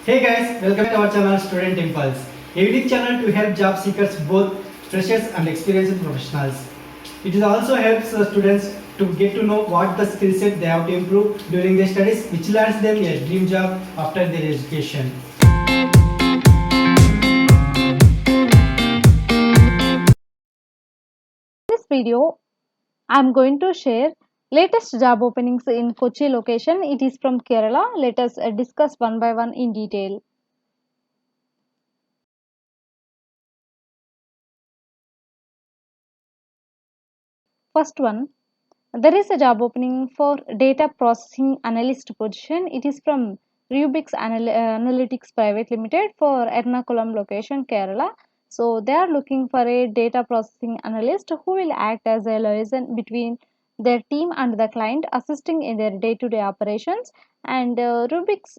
Hey guys, welcome to our channel Student Impulse, a unique channel to help job seekers, both freshers and experienced professionals. It also helps students to get to know what the skill set they have to improve during their studies, which lands them a dream job after their education. In this video, I am going to share latest job openings in Kochi location. It is from Kerala. Let us discuss one by one in detail. First one, there is a job opening for data processing analyst position. It is from Rubix Analytics Private Limited for Ernakulam location, Kerala. So they are looking for a data processing analyst who will act as a liaison between their team and the client, assisting in their day-to-day operations. And Rubrix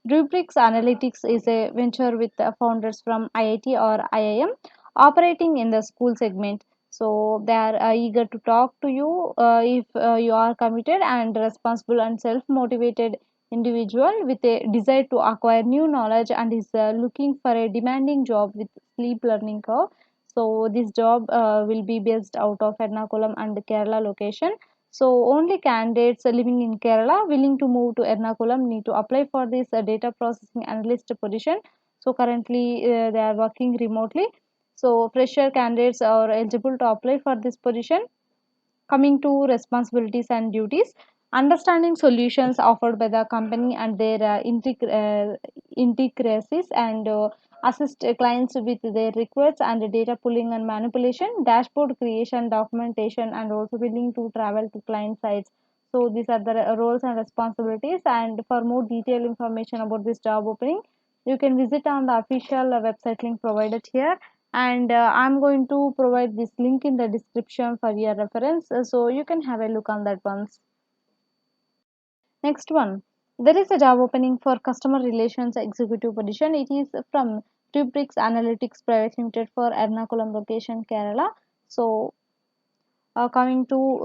Analytics is a venture with founders from IIT or IIM operating in the school segment. So they are eager to talk to you if you are committed and responsible and self-motivated individual with a desire to acquire new knowledge and is looking for a demanding job with steep learning curve. So this job will be based out of Ernakulam and Kerala location. So only candidates living in Kerala willing to move to Ernakulam need to apply for this data processing analyst position. So currently they are working remotely. So fresher candidates are eligible to apply for this position. Coming to responsibilities and duties, understanding solutions offered by the company and their intricacies and assist clients with their requests and data pulling and manipulation, dashboard creation, documentation, and also willing to travel to client sites. So these are the roles and responsibilities. And for more detailed information about this job opening, you can visit on the official website link provided here, and I'm going to provide this link in the description for your reference, so you can have a look on that once. Next one, there is a job opening for customer relations executive position. It is from Rubrix Analytics Private Limited for Ernakulam location, Kerala. So coming to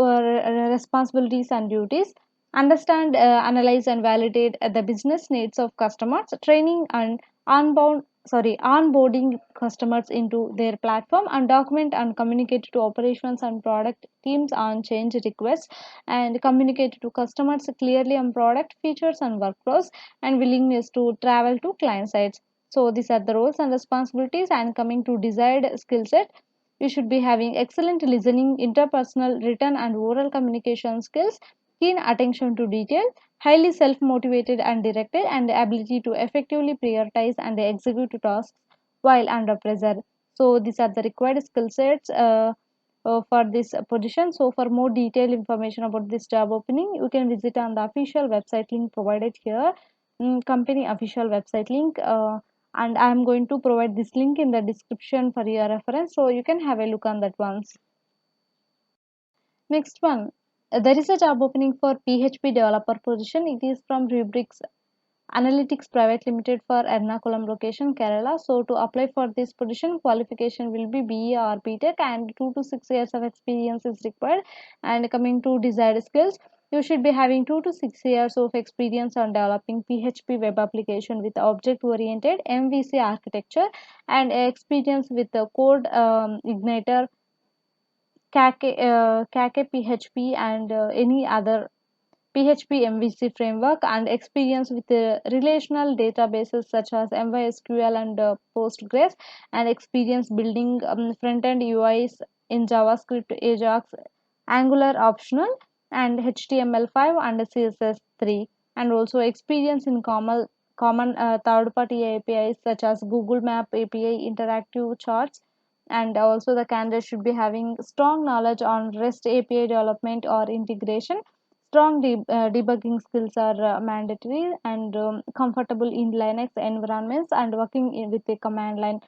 responsibilities and duties, understand, analyze and validate the business needs of customers, training and onboarding customers into their platform, and document and communicate to operations and product teams on change requests, and communicate to customers clearly on product features and workflows, and willingness to travel to client sites. So these are the roles and responsibilities. And coming to desired skill set, you should be having excellent listening, interpersonal, written, and oral communication skills, keen attention to detail, highly self motivated and directed, and the ability to effectively prioritize and execute tasks while under pressure. So, these are the required skill sets for this position. So, for more detailed information about this job opening, you can visit on the official website link provided here, company official website link. And I am going to provide this link in the description for your reference, so you can have a look on that once. Next one, there is a job opening for PHP developer position. It is from Rubrix Analytics Private Limited for Ernakulam location, Kerala. So to apply for this position, qualification will be BE or BTech, and 2 to 6 years of experience is required. And coming to desired skills, you should be having 2 to 6 years of experience on developing PHP web application with object oriented MVC architecture, and experience with the code igniter, Kake PHP, and any other PHP MVC framework, and experience with relational databases such as MySQL and Postgres, and experience building front-end UIs in JavaScript, Ajax, Angular optional, and HTML5 and CSS3, and also experience in common third-party APIs such as Google Map API, interactive charts, and also the candidate should be having strong knowledge on REST API development or integration. Strong debugging skills are mandatory, and comfortable in Linux environments and working with the command line.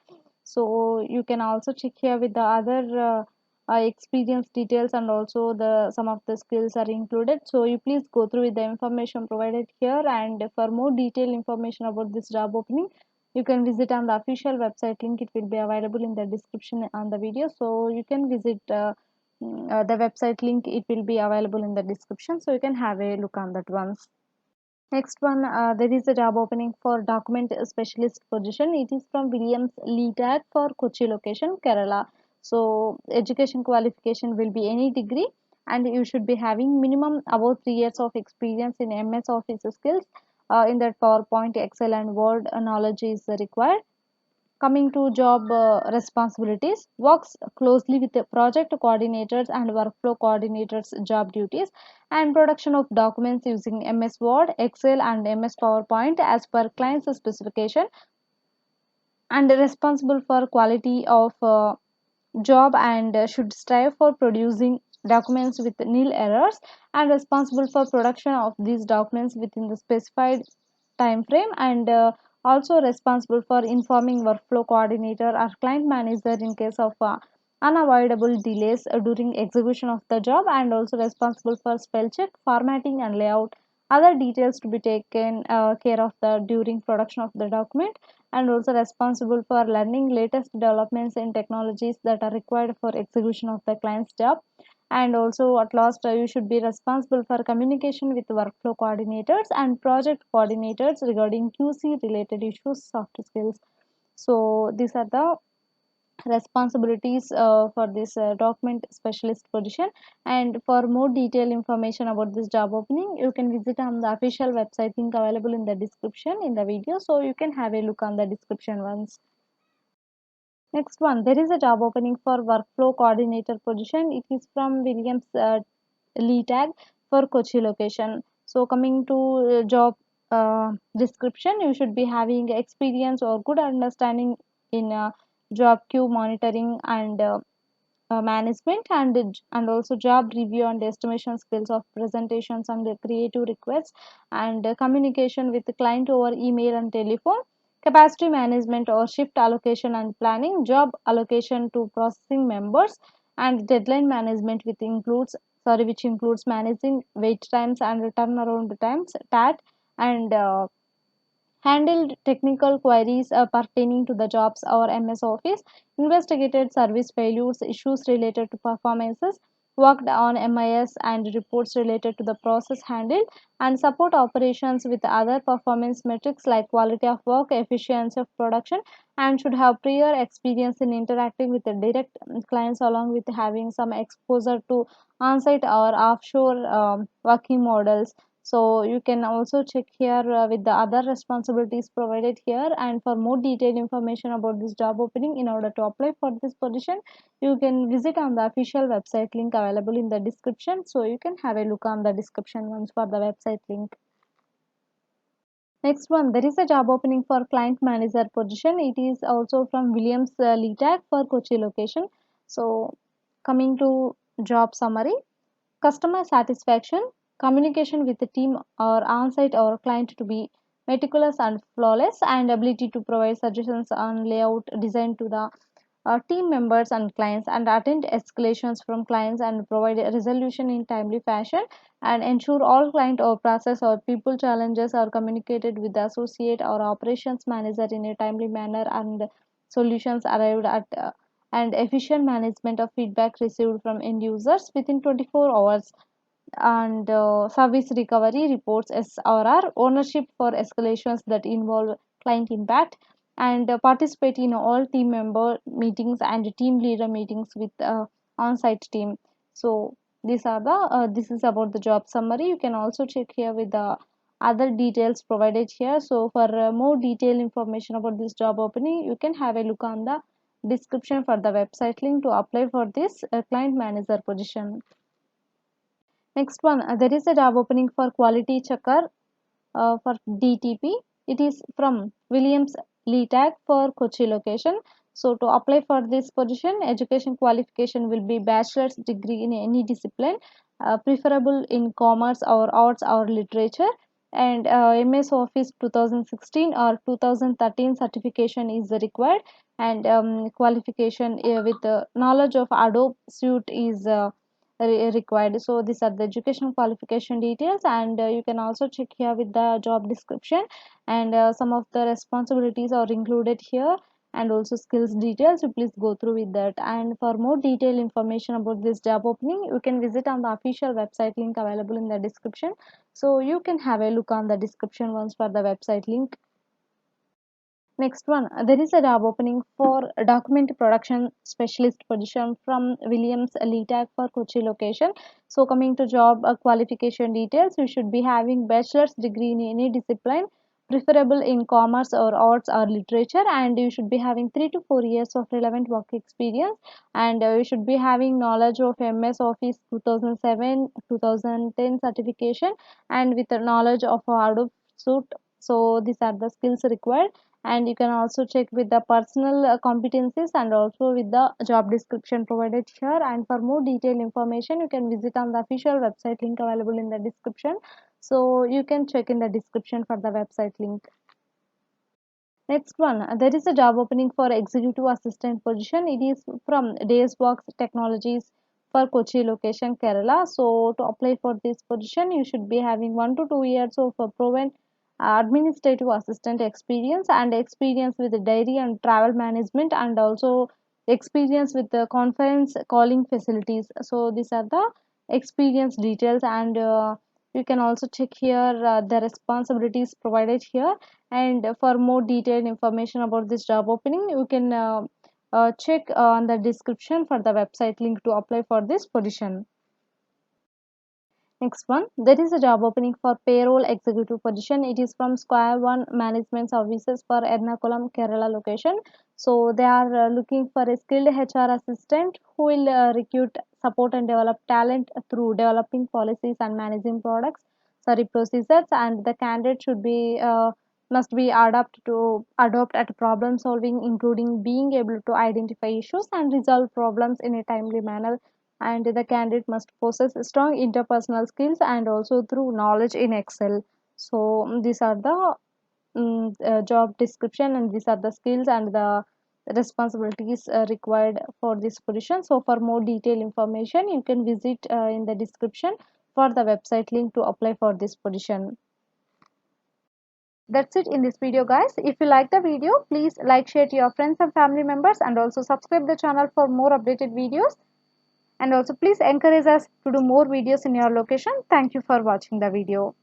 So you can also check here with the other experience details, and also the some of the skills are included. So you please go through with the information provided here, and for more detailed information about this job opening, you can visit on the official website link. It will be available in the description on the video, so you can visit the website link. It will be available in the description, so you can have a look on that once. Next one, there is a job opening for document specialist position. It is from Williams Lee Tag for Kochi location, Kerala. So education qualification will be any degree, and you should be having minimum about 3 years of experience in MS Office skills. In that PowerPoint, Excel, and Word knowledge is required. Coming to job responsibilities, works closely with the project coordinators and workflow coordinators job duties, and production of documents using MS Word, Excel, and MS PowerPoint as per client's specification, and responsible for quality of job, and should strive for producing documents with nil errors, and responsible for production of these documents within the specified time frame, and also responsible for informing workflow coordinator or client manager in case of unavoidable delays during execution of the job, and also responsible for spell check, formatting, and layout, other details to be taken care of the during production of the document, and also responsible for learning latest developments in technologies that are required for execution of the client's job, and also at last you should be responsible for communication with workflow coordinators and project coordinators regarding QC related issues, soft skills. So these are the responsibilities for this document specialist position. And for more detailed information about this job opening, you can visit on the official website link available in the description in the video, so you can have a look on the description once. Next one, there is a job opening for workflow coordinator position. It is from Williams Lee Tag for Kochi location. So coming to job description, you should be having experience or good understanding in job queue monitoring and management, and also job review and estimation skills of presentations and creative requests, and communication with the client over email and telephone, capacity management or shift allocation and planning, job allocation to processing members, and deadline management which includes managing wait times and turnaround times, TAT, and handled technical queries pertaining to the jobs or MS Office, investigated service failures, issues related to performances, worked on MIS and reports related to the process handled, and support operations with other performance metrics like quality of work, efficiency of production, and should have prior experience in interacting with the direct clients along with having some exposure to on-site or offshore working models. So you can also check here with the other responsibilities provided here, and for more detailed information about this job opening in order to apply for this position, you can visit on the official website link available in the description, so you can have a look on the description once for the website link. Next one, there is a job opening for client manager position. It is also from Williams Lee Tag for Kochi location. So coming to job summary, customer satisfaction, communication with the team or on-site or client to be meticulous and flawless, and ability to provide suggestions on layout design to the team members and clients, and attend escalations from clients and provide a resolution in timely fashion, and ensure all client or process or people challenges are communicated with the associate or operations manager in a timely manner, and solutions arrived at and efficient management of feedback received from end users within 24 hours, and service recovery reports SRR, ownership for escalations that involve client impact, and participate in all team member meetings and team leader meetings with on-site team. So these are the this is about the job summary. You can also check here with the other details provided here. So for more detailed information about this job opening, you can have a look on the description for the website link to apply for this client manager position. Next one, there is a job opening for quality checker for DTP. It is from Williams Lee Tag for Kochi location. So to apply for this position, education qualification will be bachelor's degree in any discipline, preferable in commerce or arts or literature, and MS Office 2016 or 2013 certification is required, and qualification with knowledge of Adobe Suite is required. So these are the education qualification details, and you can also check here with the job description, and some of the responsibilities are included here. and also skills details. You please go through with that. And for more detailed information about this job opening, you can visit on the official website link available in the description. So you can have a look on the description once for the website link. Next one, there is a job opening for a document production specialist position from Williams Litac for Kochi location. So coming to job qualification details, you should be having bachelor's degree in any discipline, preferable in commerce or arts or literature, and you should be having 3 to 4 years of relevant work experience, and you should be having knowledge of MS Office 2007 2010 certification, and with the knowledge of Adobe Suite. So these are the skills required, and you can also check with the personal competencies and also with the job description provided here. And for more detailed information, you can visit on the official website link available in the description. So you can check in the description for the website link. Next one, there is a job opening for executive assistant position. It is from Daysworks Technologies for Kochi location, Kerala. So to apply for this position, you should be having 1 to 2 years of proven administrative assistant experience and experience with the diary and travel management, and also experience with the conference calling facilities. So these are the experience details, and you can also check here the responsibilities provided here. And for more detailed information about this job opening, you can check on the description for the website link to apply for this position. Next one, there is a job opening for payroll executive position. It is from Square One Management Services for Ernakulam, Kerala location. So they are looking for a skilled HR assistant who will recruit, support, and develop talent through developing policies and managing procedures. And the candidate should be must be adopt at problem solving, including being able to identify issues and resolve problems in a timely manner, and the candidate must possess strong interpersonal skills and also through knowledge in Excel. So these are the job description, and these are the skills and the responsibilities required for this position. So for more detailed information, you can visit in the description for the website link to apply for this position. That's it in this video, guys. If you like the video, please like, share to your friends and family members, and also subscribe the channel for more updated videos. And also please encourage us to do more videos in your location. Thank you for watching the video.